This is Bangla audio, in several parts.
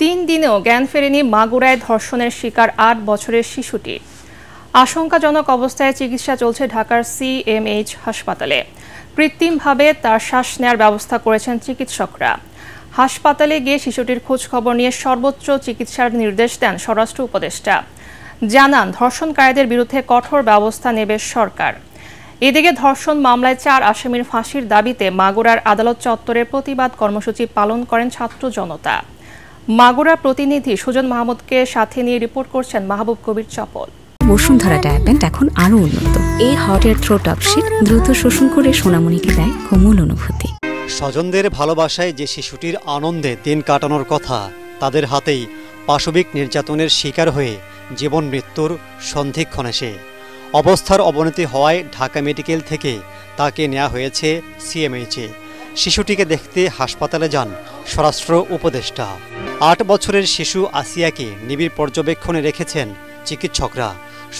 3 দিনেও জ্ঞান ফেরেনি মাগুরায় ধর্ষণের শিকার 8 বছরের শিশুটি। আশঙ্কাজনক অবস্থায় চিকিৎসা চলছে ঢাকার CMH হাসপাতালে। কৃত্রিমভাবে তার শ্বাস নেওয়ার ব্যবস্থা করেছেন চিকিৎসকরা। হাসপাতালে গিয়ে শিশুটির খোঁজ খবর নিয়ে সর্বোচ্চ চিকিৎসার নির্দেশ দেন স্বরাষ্ট্র উপদেষ্টা। জানান, ধর্ষণকারীদের বিরুদ্ধে কঠোর ব্যবস্থা নেবে সরকার। এদিকে ধর্ষণ মামলায় 4 আসামির ফাঁসির দাবিতে মাগুরার আদালত চত্বরে প্রতিবাদ কর্মসূচি পালন করেন ছাত্র জনতা। মাগুরা প্রতিনিধি সুজন মাহমুদকে সাথে নিয়ে রিপোর্ট করছেন মাহবুব কবির চপল। বসুন্ধরা ট্যাবলেট এখন আরো উন্নত। এই হট এয়ার থ্রো টপশিট দ্রুত শোষণ করে সোনামণিকে দেয় কোমল অনুভূতি। স্বজনদের ভালোবাসায় যে শিশুটির আনন্দে দিন কাটানোর কথা, তাদের হাতেই পাশবিক নির্যাতনের শিকার হয়ে জীবন মৃত্যুর সন্ধিক্ষণে সে। অবস্থার অবনতি হওয়ায় ঢাকা মেডিকেল থেকে তাকে নেওয়া হয়েছে CMH-এ। শিশুটিকে দেখতে হাসপাতালে যান স্বরাষ্ট্র উপদেষ্টা। 8 বছরের শিশু আসিয়াকে নিবিড় পর্যবেক্ষণে রেখেছেন চিকিৎসকরা।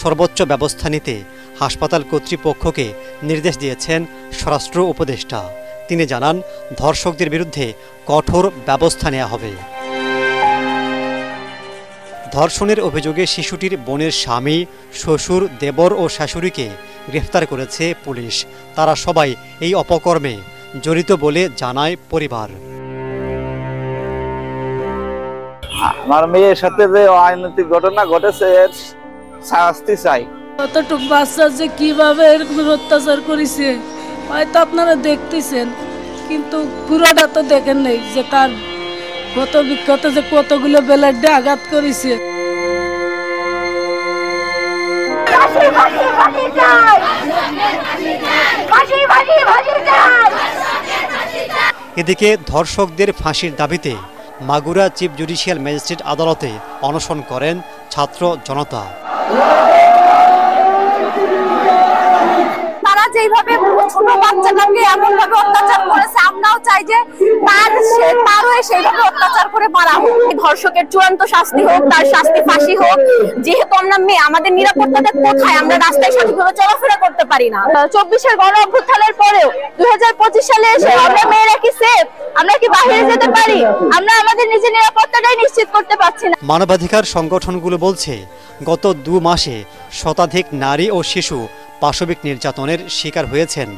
সর্বোচ্চ ব্যবস্থা নিতে হাসপাতাল কর্তৃপক্ষকে নির্দেশ দিয়েছেন স্বরাষ্ট্র উপদেষ্টা। তিনি জানান, ধর্ষকদের বিরুদ্ধে কঠোর ব্যবস্থা নেওয়া হবে। ধর্ষণের অভিযোগে শিশুটির বোনের স্বামী, শ্বশুর, দেবর ও শাশুড়িকে গ্রেফতার করেছে পুলিশ। তারা সবাই এই অপকর্মে জড়িত বলে জানায় পরিবার। আমার মেয়ের সাথে যে অনৈতিক ঘটনা ঘটেছে এর শাস্তি চাই। কতটুকু বাচ্চা যে কিভাবে এরকম অত্যাচার করেছে হয়তো আপনারা দেখতেছেন, কিন্তু পুরোটা তো দেখেন নেই যে তার কত বিক্ষত যে কতগুলো বেলাডে আঘাত করেছে। এদিকে ধর্ষকদের ফাঁসির দাবিতে মাগুরা চিফ জুডিশিয়াল ম্যাজিস্ট্রেট আদালতে অনশন করেন ছাত্র জনতা। তারা যেভাবে ছোট বাচ্চাটাকে এমন ভাবে অত্যাচার করেছে, আমরাও চাই যে তারও সেইভাবে অত্যাচার করে মারা হোক। ধর্ষকের চূড়ান্ত শাস্তি হোক, তার শাস্তি ফাঁসি হোক। যেহেতু আমরা মেয়ে, আমাদের নিরাপত্তাটা কোথায়? আমরা রাস্তায় সঠিকভাবে চলাফেরা করতে পারি না। 24-এর গণ অভ্যুত্থানের পরেও 2025 সালে এসে আমরা মেয়েরা কি সেফ? আমরা কি বাইরে যেতে পারি? আমরা আমাদের নিজের নিরাপত্তাটাই নিশ্চিত করতে পারছি না। মানবাধিকার সংগঠনগুলো বলছে, গত 2 মাসে শতাধিক নারী ও শিশু পাশবিক নির্যাতনের শিকার হয়েছেন।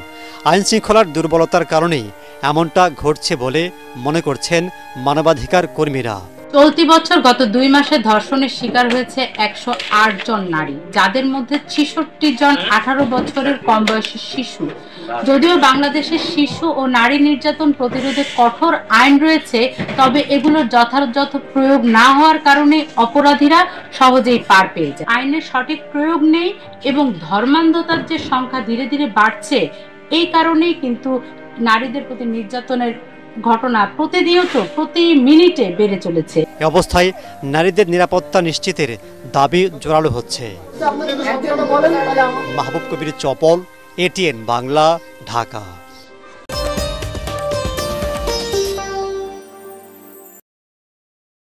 আইনশৃঙ্খলার দুর্বলতার কারণেই এমনটা ঘটছে বলে মনে করছেন মানবাধিকার কর্মীরা। চলতি বছর গত 2 মাসে ধর্ষণের শিকার হয়েছে 108 জন নারী, যাদের মধ্যে 66 জন 18 বছরের কম বয়সী শিশু। যদিও বাংলাদেশে শিশু ও নারী নির্যাতন প্রতিরোধে কঠোর আইন রয়েছে, তবে এগুলোর যথাযথ প্রয়োগ না হওয়ার কারণে অপরাধীরা সহজেই পার পেয়ে যায়। আইনের সঠিক প্রয়োগ নেই এবং ধর্মান্ধতার যে সংখ্যা ধীরে ধীরে বাড়ছে, এই কারণেই কিন্তু নারীদের প্রতি নির্যাতনের ঘটনা প্রতি মিনিটে বেড়ে চলেছে। এই অবস্থায় নারীদের নিরাপত্তা নিশ্চিতের দাবি জোরালো হচ্ছে। মাহবুব কবির চপল, ATN বাংলা, ঢাকা।